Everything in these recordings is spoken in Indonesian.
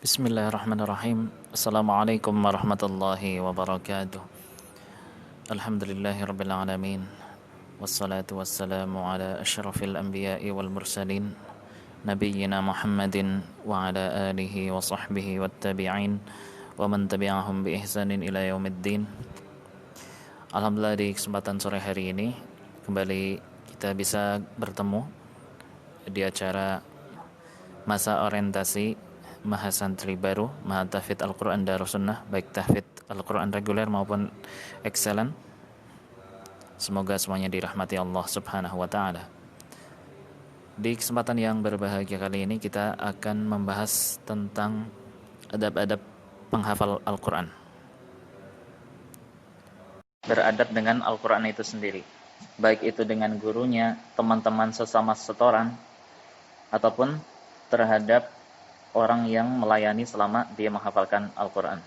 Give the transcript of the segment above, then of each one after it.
Bismillahirrahmanirrahim. Assalamualaikum warahmatullahi wabarakatuh. Alhamdulillahirabbil alamin. Wassalatu wassalamu ala asyrafil anbiya'i wal mursalin nabiyyina Muhammadin wa ala alihi wa sahbihi wattabi'in wa man tabi'ahum bi ihsanin ila yaumiddin. Alhamdulillah, di kesempatan sore hari ini kembali kita bisa bertemu di acara masa orientasi Mahasantri baru Mahatahfidz Al-Quran Darussunnah, baik tahfidz Al-Quran reguler maupun excellent. Semoga semuanya dirahmati Allah Subhanahu wa taala. Di kesempatan yang berbahagia kali ini kita akan membahas tentang adab-adab penghafal Al-Quran. Beradab dengan Al-Quran itu sendiri, baik itu dengan gurunya, teman-teman sesama setoran, ataupun terhadap orang yang melayani selama dia menghafalkan Al-Quran.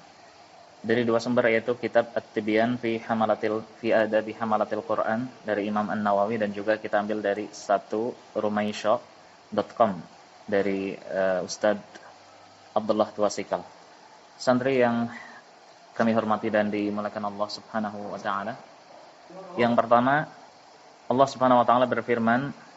Dari dua sumber, yaitu kitab At-Tibyan fi Adabi Hamalatil Quran dari Imam An-Nawawi, dan juga kita ambil dari saturumaisha.com dari Ustadz Abdullah Tuasikal. Santri yang kami hormati dan dimuliakan Allah Subhanahu wa taala. Yang pertama, Allah Subhanahu wa taala berfirman,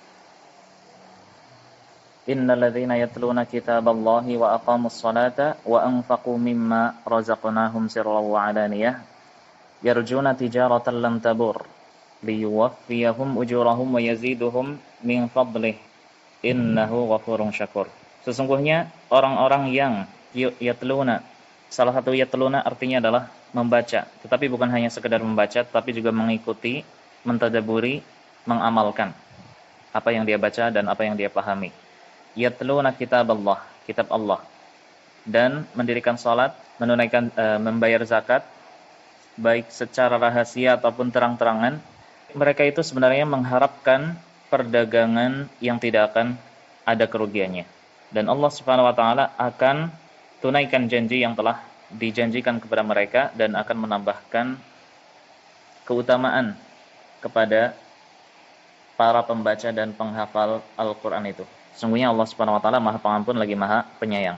Innal ladzina yatluna kitaballahi wa aqamus salata wa anfaqu mimma razaqnahum sirran wa alaniyah yarjuna tijaratan lan tabur liyuwaffiyahum ujurahum wa yaziduhum min fadlih innahu ghafurun syakur. Sesungguhnya orang-orang yang yatluna, salah satu yatluna artinya adalah membaca, tetapi bukan hanya sekedar membaca, tetapi juga mengikuti, mentadaburi, mengamalkan apa yang dia baca dan apa yang dia pahami. Yatluna kitaballah, kitab Allah, dan mendirikan salat, menunaikan membayar zakat baik secara rahasia ataupun terang-terangan. Mereka itu sebenarnya mengharapkan perdagangan yang tidak akan ada kerugiannya, dan Allah Subhanahu wa taala akan tunaikan janji yang telah dijanjikan kepada mereka dan akan menambahkan keutamaan kepada para pembaca dan penghafal Al-Quran itu. Sesungguhnya Allah Subhanahu wa taala Maha Pengampun lagi Maha Penyayang.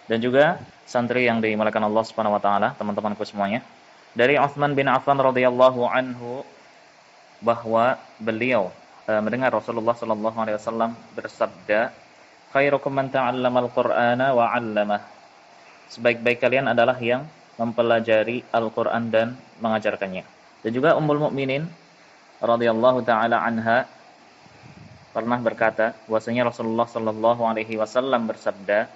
Dan juga santri yang dimuliakan Allah Subhanahu wa taala, teman-temanku semuanya, dari Utsman bin Affan radhiyallahu anhu, bahwa beliau mendengar Rasulullah sallallahu alaihi wasallam bersabda, "Khairukum man ta'allamal Qur'ana wa 'allamah." Sebaik-baik kalian adalah yang mempelajari Al-Qur'an dan mengajarkannya. Dan juga Ummul Mukminin radhiyallahu taala anha pernah berkata bahwasanya Rasulullah sallallahu alaihi wasallam bersabda,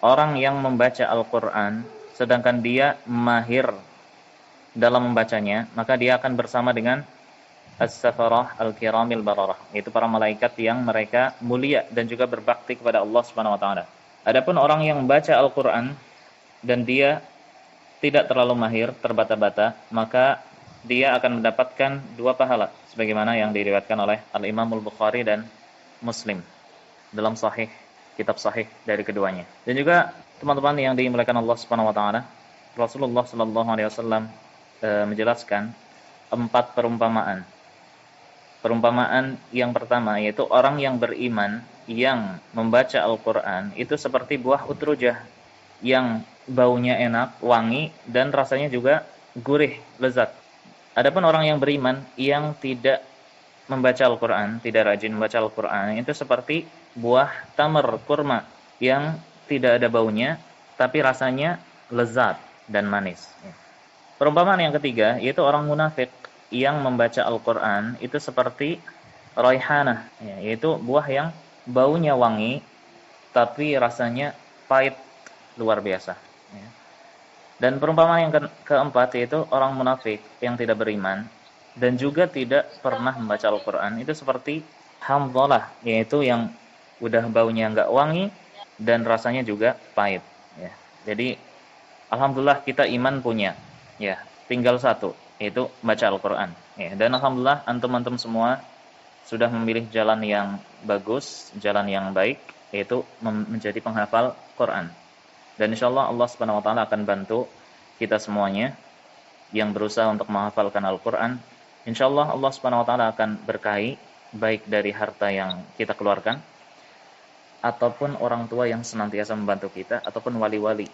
orang yang membaca Al-Qur'an sedangkan dia mahir dalam membacanya, maka dia akan bersama dengan as-safarah al-kiramil bararah, yaitu para malaikat yang mereka mulia dan juga berbakti kepada Allah Subhanahu wa taala. Adapun orang yang membaca Al-Qur'an dan dia tidak terlalu mahir, terbata-bata, maka dia akan mendapatkan dua pahala, sebagaimana yang diriwayatkan oleh Al-Imam Al-Bukhari dan Muslim dalam sahih, kitab sahih dari keduanya. Dan juga teman-teman yang dimuliakan Allah Subhanahu wa taala, Rasulullah sallallahu alaihi wasallam menjelaskan 4 perumpamaan. Perumpamaan yang pertama yaitu orang yang beriman yang membaca Al-Qur'an itu seperti buah utrujah yang baunya enak, wangi, dan rasanya juga gurih, lezat. Adapun orang yang beriman yang tidak membaca Al-Quran, tidak rajin membaca Al-Quran, itu seperti buah tamar, kurma, yang tidak ada baunya, tapi rasanya lezat dan manis. Perumpamaan yang ketiga, yaitu orang munafik yang membaca Al-Quran, itu seperti raihanah, yaitu buah yang baunya wangi, tapi rasanya pahit, luar biasa. Dan perumpamaan yang keempat, yaitu orang munafik yang tidak beriman dan juga tidak pernah membaca Al-Quran, itu seperti hamzalah, yaitu yang udah baunya nggak wangi dan rasanya juga pahit. Ya. Jadi alhamdulillah kita iman punya, ya, tinggal satu, yaitu baca Al-Quran. Ya. Dan alhamdulillah antum-antum semua sudah memilih jalan yang bagus, jalan yang baik, yaitu menjadi penghafal Quran. Dan insyaallah Allah Subhanahu wa taala akan bantu kita semuanya yang berusaha untuk menghafalkan Al-Quran. Insyaallah Allah Subhanahu wa taala akan berkahi baik dari harta yang kita keluarkan ataupun orang tua yang senantiasa membantu kita, ataupun wali-wali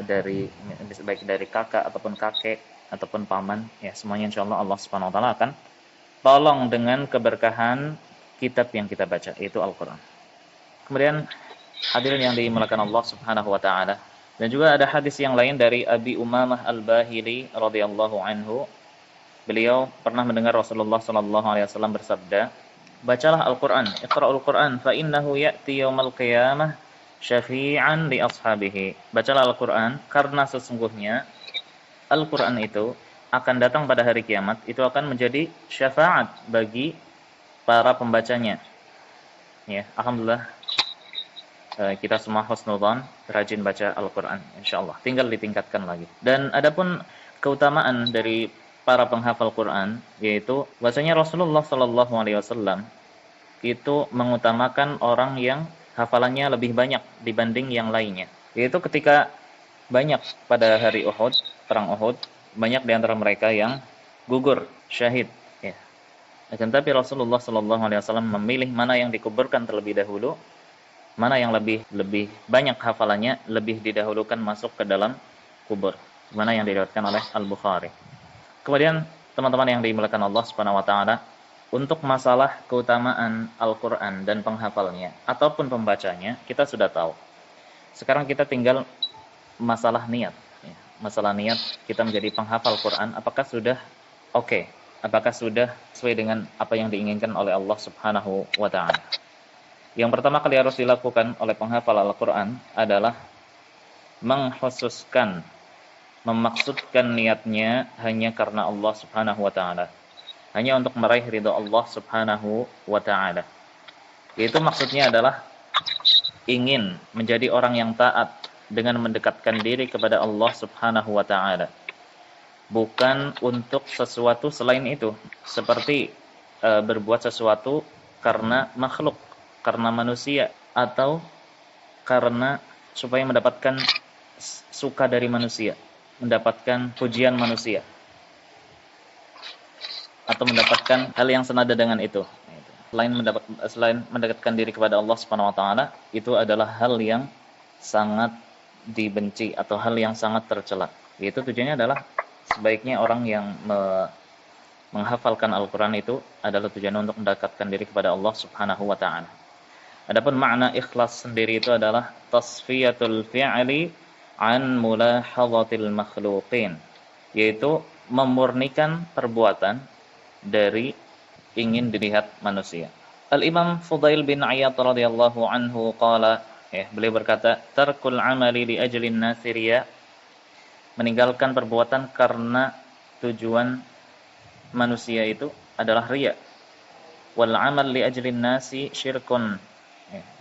dari baik dari kakak ataupun kakek ataupun paman, ya semuanya insyaallah Allah Subhanahu wa taala akan tolong dengan keberkahan kitab yang kita baca, yaitu Al-Qur'an. Kemudian hadirin yang dimuliakan Allah Subhanahu wa taala, dan juga ada hadis yang lain dari Abi Umamah Al-Bahili radhiyallahu anhu. Beliau pernah mendengar Rasulullah sallallahu alaihi wasallam bersabda, "Bacalah Al-Qur'an, Iqra'ul Qur'an fa innahu ya'ti yaumal qiyamah syafi'an li ashabihi." Bacalah Al-Qur'an karena sesungguhnya Al-Qur'an itu akan datang pada hari kiamat, itu akan menjadi syafaat bagi para pembacanya. Ya, alhamdulillah kita semua husnudzan, rajin baca Al-Qur'an insyaallah. Tinggal ditingkatkan lagi. Dan adapun keutamaan dari para penghafal Quran, yaitu bahwasanya Rasulullah sallallahu alaihi wasallam itu mengutamakan orang yang hafalannya lebih banyak dibanding yang lainnya. Yaitu ketika banyak pada hari Uhud, perang Uhud, banyak di antara mereka yang gugur, syahid, ya. Akan tapi Rasulullah sallallahu alaihi wasallam memilih mana yang dikuburkan terlebih dahulu, mana yang lebih banyak hafalannya, lebih didahulukan masuk ke dalam kubur. Mana yang diriwayatkan oleh Al-Bukhari. Kemudian teman-teman yang dimuliakan Allah Subhanahu wa taala, untuk masalah keutamaan Al-Qur'an dan penghafalnya ataupun pembacanya kita sudah tahu. Sekarang kita tinggal masalah niat, ya. Masalah niat kita menjadi penghafal Quran, apakah sudah oke? Apakah sudah sesuai dengan apa yang diinginkan oleh Allah Subhanahu wa taala? Yang pertama kali harus dilakukan oleh penghafal Al-Qur'an adalah mengkhususkan, memaksudkan niatnya hanya karena Allah Subhanahu wa taala. Hanya untuk meraih ridha Allah Subhanahu wa taala. Yaitu maksudnya adalah ingin menjadi orang yang taat dengan mendekatkan diri kepada Allah Subhanahu wa taala. Bukan untuk sesuatu selain itu, seperti berbuat sesuatu karena makhluk, karena manusia, atau karena supaya mendapatkan suka dari manusia, mendapatkan pujian manusia, atau mendapatkan hal yang senada dengan itu. Selain mendekatkan diri kepada Allah Subhanahu wa taala, itu adalah hal yang sangat dibenci atau hal yang sangat tercela. Yaitu tujuannya adalah sebaiknya orang yang menghafalkan Al-Qur'an itu adalah tujuan untuk mendekatkan diri kepada Allah Subhanahu wa taala. Adapun makna ikhlas sendiri itu adalah tasfiyatul fi'li an mulahadhatil makhluqin, yaitu memurnikan perbuatan dari ingin dilihat manusia. Al-Imam Fudail bin Iyad radhiyallahu anhu qala, beliau berkata, tarkul amali li ajlin nasiriya, meninggalkan perbuatan karena tujuan manusia itu adalah riya. Wal amal li ajlin nasi syirkun,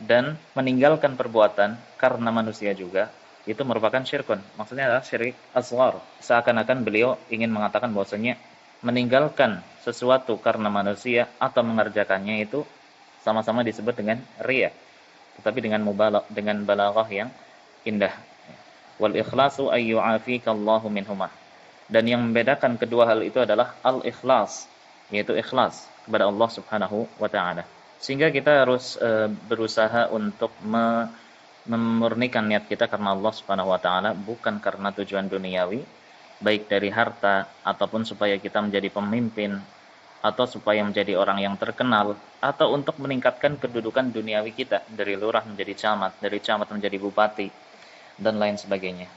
dan meninggalkan perbuatan karena manusia juga itu merupakan syirkun. Maksudnya adalah syirik asghar. Seakan-akan beliau ingin mengatakan bahwasanya meninggalkan sesuatu karena manusia atau mengerjakannya itu sama-sama disebut dengan riya, tetapi dengan balaghah yang indah. Wal ikhlasu ay yu'afikallahu minhuma. Dan yang membedakan kedua hal itu adalah al-ikhlas, yaitu ikhlas kepada Allah Subhanahu wa taala. Sehingga kita harus berusaha untuk memurnikan niat kita karena Allah Subhanahu wa taala, bukan karena tujuan duniawi, baik dari harta ataupun supaya kita menjadi pemimpin atau supaya menjadi orang yang terkenal atau untuk meningkatkan kedudukan duniawi kita dari lurah menjadi camat, dari camat menjadi bupati dan lain sebagainya.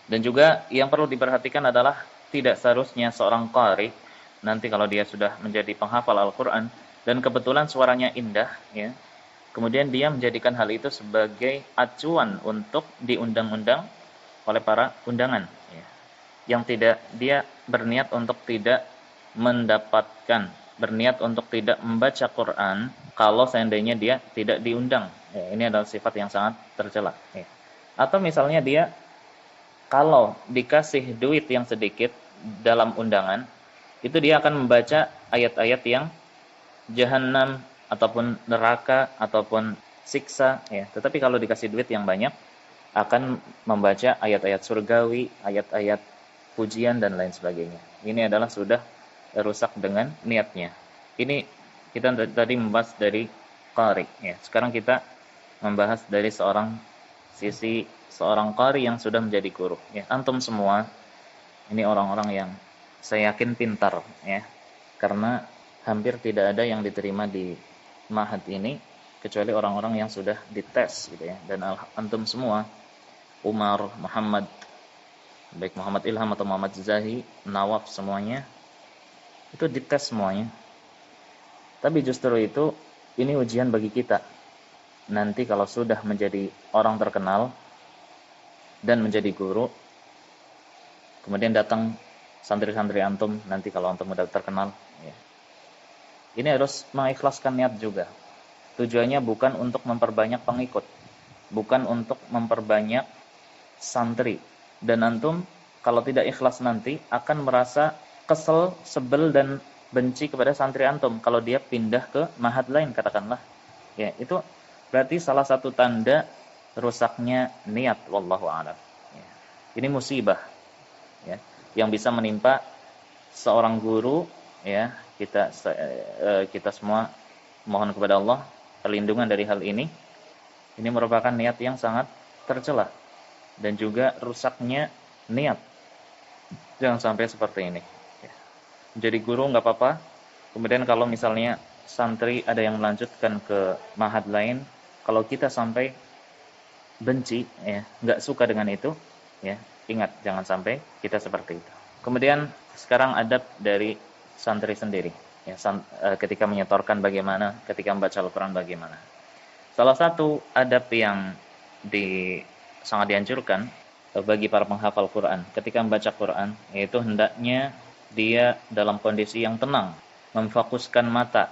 Dan juga yang perlu diperhatikan adalah tidak seharusnya seorang qari nanti kalau dia sudah menjadi penghafal Al-Qur'an dan kebetulan suaranya indah, ya, kemudian dia menjadikan hal itu sebagai acuan untuk diundang-undang oleh para undangan, ya. Yang tidak, dia berniat untuk tidak mendapatkan, berniat untuk tidak membaca Quran kalau seandainya dia tidak diundang. Ya, ini adalah sifat yang sangat tercela. Ya. Atau misalnya dia kalau dikasih duit yang sedikit dalam undangan, itu dia akan membaca ayat-ayat yang jahanam ataupun neraka ataupun siksa, ya. Tetapi kalau dikasih duit yang banyak akan membaca ayat-ayat surgawi, ayat-ayat pujian dan lain sebagainya. Ini adalah sudah rusak dengan niatnya. Ini kita tadi membahas dari qari. Ya, sekarang kita membahas dari sisi seorang qari yang sudah menjadi guru. Ya, antum semua ini orang-orang yang saya yakin pintar, ya, karena hampir tidak ada yang diterima di ma'had ini kecuali orang-orang yang sudah dites, gitu ya. Dan antum semua, Umar, Muhammad, baik Muhammad Ilham atau Muhammad Zahi, Nawaf, semuanya itu dites semuanya. Tapi justru itu, ini ujian bagi kita. Nanti kalau sudah menjadi orang terkenal dan menjadi guru, kemudian datang santri-santri antum, nanti kalau antum udah terkenal, ya, ini harus mengikhlaskan niat juga. Tujuannya bukan untuk memperbanyak pengikut, bukan untuk memperbanyak santri. Dan antum kalau tidak ikhlas nanti akan merasa kesel, sebel, dan benci kepada santri antum kalau dia pindah ke ma'had lain, katakanlah. Ya, itu berarti salah satu tanda rusaknya niat, wallahu a'lam. Ya. Ini musibah, ya, yang bisa menimpa seorang guru, ya. Kita semua mohon kepada Allah perlindungan dari hal ini. Ini merupakan niat yang sangat tercela dan juga rusaknya niat. Jangan sampai seperti ini. Ya. Jadi guru nggak apa-apa. Kemudian kalau misalnya santri ada yang melanjutkan ke ma'had lain, kalau kita sampai benci, ya, nggak suka dengan itu, ya, ingat jangan sampai kita seperti itu. Kemudian sekarang adab dari santri sendiri, ya, ketika menyetorkan bagaimana, ketika membaca Al-Quran bagaimana. Salah satu adab yang sangat dianjurkan bagi para penghafal Quran ketika membaca Quran, yaitu hendaknya dia dalam kondisi yang tenang, memfokuskan mata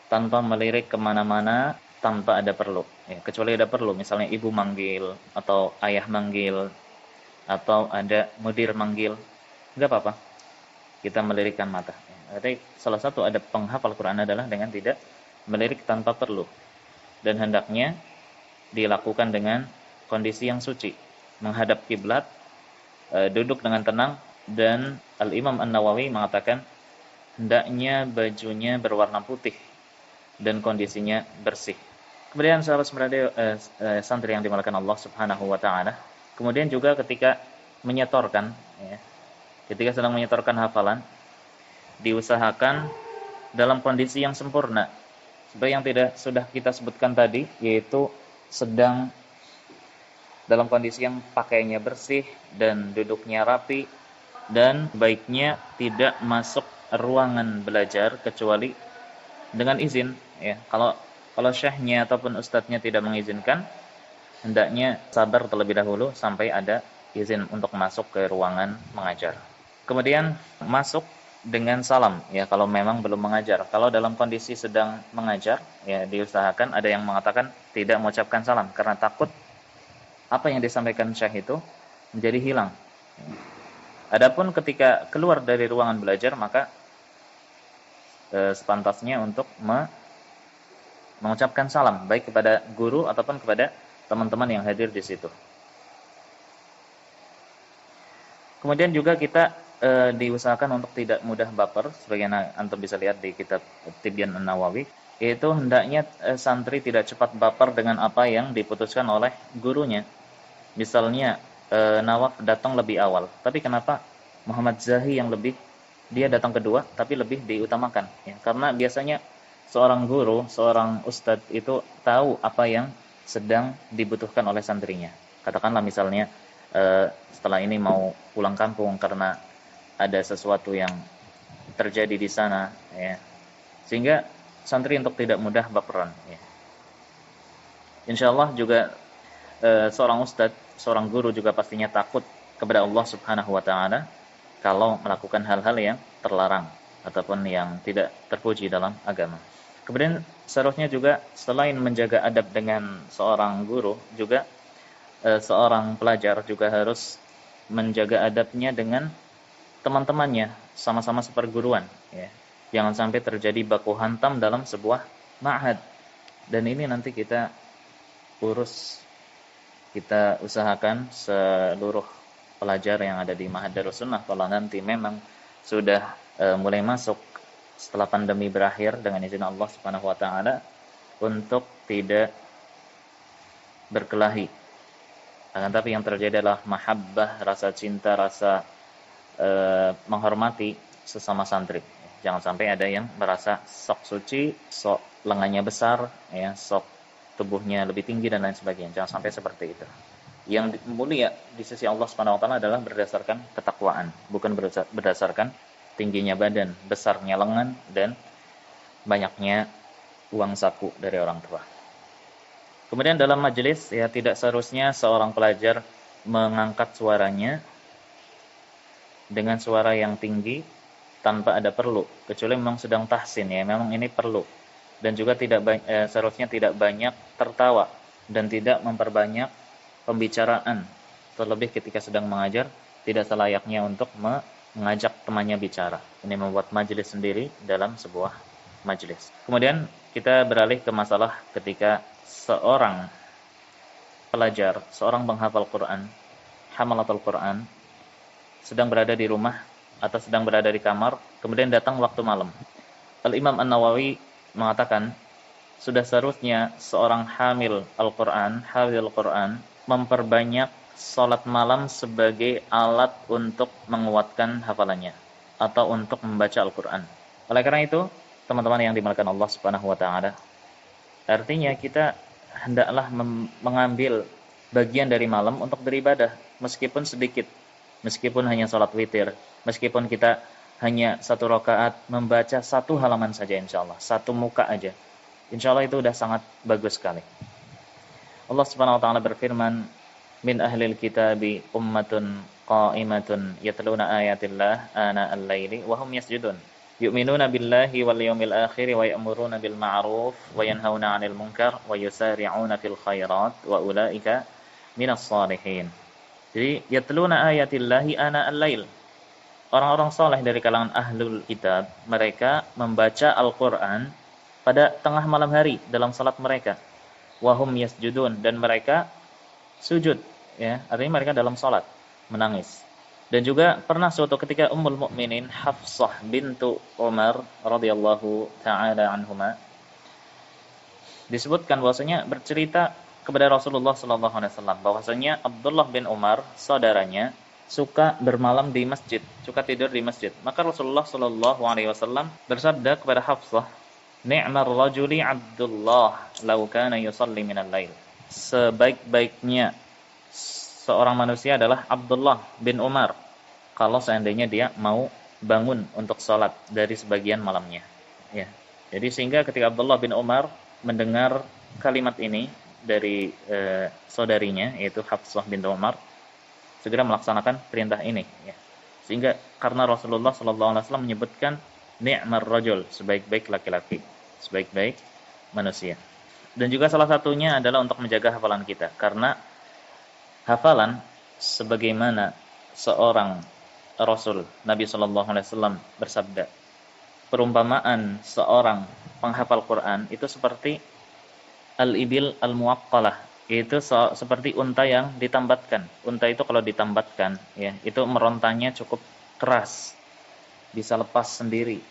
tanpa melirik kemana-mana, tanpa ada perlu, ya, kecuali ada perlu, misalnya ibu manggil atau ayah manggil atau ada mudir manggil, nggak apa-apa kita melirikkan mata. Jadi salah satu adab penghafal Quran adalah dengan tidak melirik tanpa perlu, dan hendaknya dilakukan dengan kondisi yang suci, menghadap kiblat, duduk dengan tenang, dan Al-Imam An-Nawawi mengatakan hendaknya bajunya berwarna putih dan kondisinya bersih. Kemudian sahabat santri yang dimuliakan Allah Subhanahu wa taala, kemudian juga ketika menyetorkan, ya, ketika sedang menyetorkan hafalan, diusahakan dalam kondisi yang sempurna, seperti yang sudah kita sebutkan tadi, yaitu sedang dalam kondisi yang pakaiannya bersih dan duduknya rapi, dan baiknya tidak masuk ruangan belajar kecuali dengan izin, ya. Kalau syekhnya ataupun ustadznya tidak mengizinkan, hendaknya sabar terlebih dahulu sampai ada izin untuk masuk ke ruangan mengajar. Kemudian masuk dengan salam, ya, kalau memang belum mengajar. Kalau dalam kondisi sedang mengajar, ya, diusahakan, ada yang mengatakan tidak mengucapkan salam karena takut apa yang disampaikan syekh itu menjadi hilang. Adapun ketika keluar dari ruangan belajar, maka sepantasnya untuk mengucapkan salam baik kepada guru ataupun kepada teman-teman yang hadir di situ. Kemudian juga kita diusahakan untuk tidak mudah baper, sebagaimana antum bisa lihat di kitab Tibyan An-Nawawi, yaitu hendaknya santri tidak cepat baper dengan apa yang diputuskan oleh gurunya. Misalnya Nawaf datang lebih awal, tapi kenapa Muhammad Zahi yang dia datang kedua tapi lebih diutamakan, ya, karena biasanya seorang guru, seorang ustadz itu tahu apa yang sedang dibutuhkan oleh santrinya. Katakanlah misalnya setelah ini mau pulang kampung karena ada sesuatu yang terjadi di sana, ya, sehingga santri untuk tidak mudah baperan, ya. Insyaallah juga seorang ustadz, seorang guru juga pastinya takut kepada Allah Subhanahu wa taala kalau melakukan hal-hal yang terlarang ataupun yang tidak terpuji dalam agama. Kemudian seharusnya juga selain menjaga adab dengan seorang guru, juga seorang pelajar juga harus menjaga adabnya dengan teman-temannya, sama-sama seperguruan, ya. Jangan sampai terjadi baku hantam dalam sebuah ma'had. Dan ini nanti kita usahakan seluruh pelajar yang ada di Ma'had Darus Sunnah, kalau nanti memang sudah mulai masuk setelah pandemi berakhir dengan izin Allah Subhanahu wa taala, untuk tidak berkelahi. Akan tapi yang terjadi adalah mahabbah, rasa cinta, rasa menghormati sesama santri. Jangan sampai ada yang merasa sok suci, sok lengannya besar, ya, sok tubuhnya lebih tinggi dan lain sebagainya. Jangan sampai seperti itu. Yang mulia di sisi Allah Subhanahu wa taala adalah berdasarkan ketakwaan, bukan berdasarkan tingginya badan, besarnya lengan, dan banyaknya uang saku dari orang tua. Kemudian dalam majelis, ya, tidak seharusnya seorang pelajar mengangkat suaranya dengan suara yang tinggi tanpa ada perlu, kecuali memang sedang tahsin, ya, memang ini perlu. Dan juga seharusnya tidak banyak tertawa dan tidak memperbanyak pembicaraan, terlebih ketika sedang mengajar, tidak selayaknya untuk mengajak temannya bicara. Ini membuat majelis sendiri dalam sebuah majelis. Kemudian kita beralih ke masalah ketika seorang pelajar, seorang penghafal Quran, hamalatul Quran, sedang berada di rumah atau sedang berada di kamar, kemudian datang waktu malam. Al-Imam An-Nawawi mengatakan, sudah seharusnya seorang hamil Al-Quran, hafizul Quran, memperbanyak salat malam sebagai alat untuk menguatkan hafalannya atau untuk membaca Al-Quran. Oleh karena itu, teman-teman yang dimuliakan Allah Subhanahu wa taala, artinya kita hendaklah mengambil bagian dari malam untuk beribadah, meskipun sedikit, meskipun hanya salat witir, meskipun kita hanya 1 rakaat membaca 1 halaman saja, insyaallah 1 muka aja, insyaallah itu udah sangat bagus sekali. Allah Subhanahu wa taala berfirman, min ahlil kitabi ummatun qa'imatun yatluna ayatillah ana al-laili wa hum yasjudun yu'minuna billahi wal yawmil akhir wa ya'muruna bil ma'ruf wa yanhauna 'anil munkar wa yusari'una fil khairat wa ulaika minas shalihin. Jadi yatluna ayatillahi ana al-lail. Orang-orang saleh dari kalangan ahlul kitab, mereka membaca Al-Qur'an pada tengah malam hari dalam salat mereka. Wa hum yasjudun, dan mereka sujud, ya, artinya mereka dalam salat menangis. Dan juga pernah suatu ketika Ummul Mukminin Hafsah bintu Umar radhiyallahu taala anhuma disebutkan bahwasanya bercerita kepada Rasulullah sallallahu alaihi wasallam bahwasanya Abdullah bin Umar, saudaranya, suka bermalam di masjid, suka tidur di masjid. Maka Rasulullah sallallahu alaihi wasallam bersabda kepada Hafsah, "Ni'mar rajuli Abdullah law kana yusalli minal lail." Sebaik-baiknya seorang manusia adalah Abdullah bin Umar kalau seandainya dia mau bangun untuk sholat dari sebagian malamnya, ya. Jadi sehingga ketika Abdullah bin Umar mendengar kalimat ini dari saudarinya, yaitu Hafsah bintu Umar, segera melaksanakan perintah ini, ya. Sehingga karena Rasulullah sallallahu alaihi wasallam menyebutkan ni'mar rajul, sebaik-baik laki-laki, sebaik-baik manusia. Dan juga salah satunya adalah untuk menjaga hafalan kita, karena hafalan sebagaimana seorang Rasul Nabi sallallahu alaihi wasallam bersabda, perumpamaan seorang penghafal Quran itu seperti al-ibil al-muwaqqalah, yaitu seperti unta yang ditambatkan. Unta itu kalau ditambatkan, ya, itu merontanya cukup keras, bisa lepas sendiri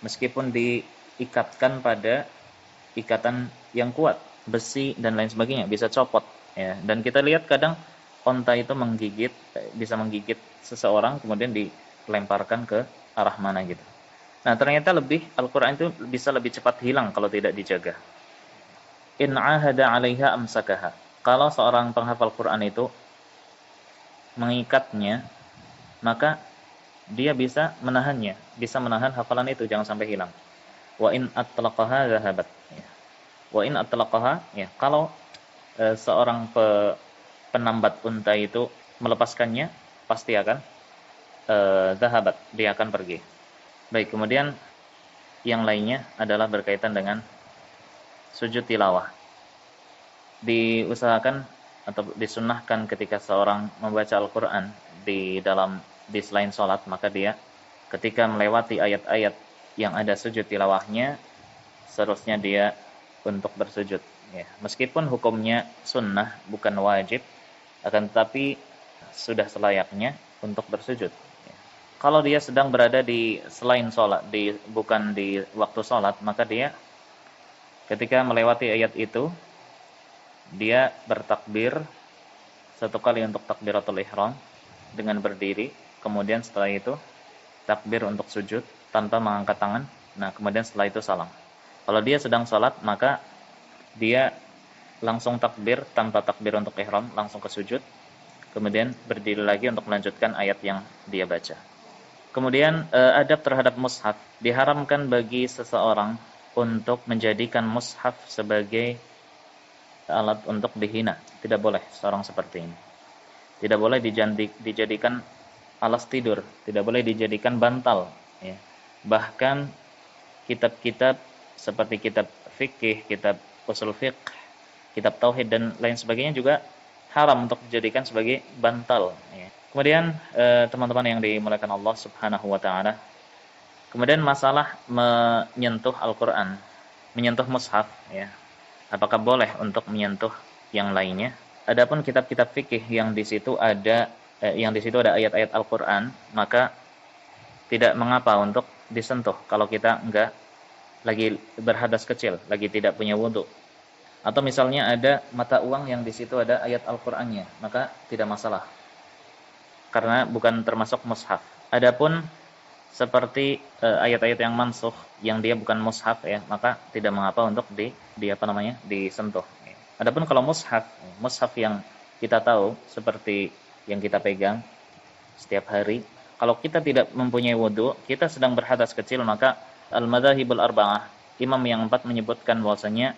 meskipun diikatkan pada ikatan yang kuat, besi dan lain sebagainya, bisa copot, ya. Dan kita lihat kadang unta itu bisa menggigit seseorang kemudian dilemparkan ke arah mana gitu. Nah, ternyata Al-Qur'an itu bisa lebih cepat hilang kalau tidak dijaga. In ahada 'alaiha amsakaha. Kalau seorang penghafal Quran itu mengikatnya, maka dia bisa menahannya, bisa menahan hafalan itu jangan sampai hilang. Wa in atlaqaha zahabat. Ya. Wa in atlaqaha, ya, kalau seorang penambat unta itu melepaskannya, pasti akan zahabat, dia akan pergi. Baik, kemudian yang lainnya adalah berkaitan dengan sujud tilawah. Diusahakan atau disunnahkan ketika seorang membaca Al-Quran di selain sholat, maka dia ketika melewati ayat-ayat yang ada sujud tilawahnya, seharusnya dia untuk bersujud, ya. Meskipun hukumnya sunnah, bukan wajib, akan tetapi sudah selayaknya untuk bersujud. Kalau dia sedang berada di selain sholat, bukan di waktu sholat, maka dia Ketika melewati ayat itu, dia bertakbir satu kali untuk takbiratul ihram dengan berdiri, kemudian setelah itu takbir untuk sujud tanpa mengangkat tangan. Nah, kemudian setelah itu salam. Kalau dia sedang salat, maka dia langsung takbir tanpa takbir untuk ihram, langsung ke sujud. Kemudian berdiri lagi untuk melanjutkan ayat yang dia baca. Kemudian adab terhadap mushaf, diharamkan bagi seseorang untuk menjadikan mushaf sebagai alat untuk dihina. Tidak boleh seorang seperti ini. Tidak boleh dijadikan alas tidur, tidak boleh dijadikan bantal, ya. Bahkan kitab-kitab seperti kitab fikih, kitab usul fiqh, kitab tauhid dan lain sebagainya juga haram untuk dijadikan sebagai bantal, ya. Kemudian teman-teman yang dimuliakan Allah Subhanahu wa taala, kemudian masalah menyentuh Al-Qur'an, menyentuh mushaf, ya. Apakah boleh untuk menyentuh yang lainnya? Adapun kitab-kitab fikih yang di situ ada ayat-ayat Al-Qur'an, maka tidak mengapa untuk disentuh kalau kita enggak lagi berhadas kecil, lagi tidak punya wudu. Atau misalnya ada mata uang yang di situ ada ayat Al-Qur'annya, maka tidak masalah. Karena bukan termasuk mushaf. Adapun seperti ayat-ayat yang mansukh yang dia bukan mushaf, ya, maka tidak mengapa untuk disentuh. Adapun kalau mushaf yang kita tahu seperti yang kita pegang setiap hari, kalau kita tidak mempunyai wudu, kita sedang berhadas kecil, maka al-madzhabul arba'ah, imam yang 4 menyebutkan bahwasanya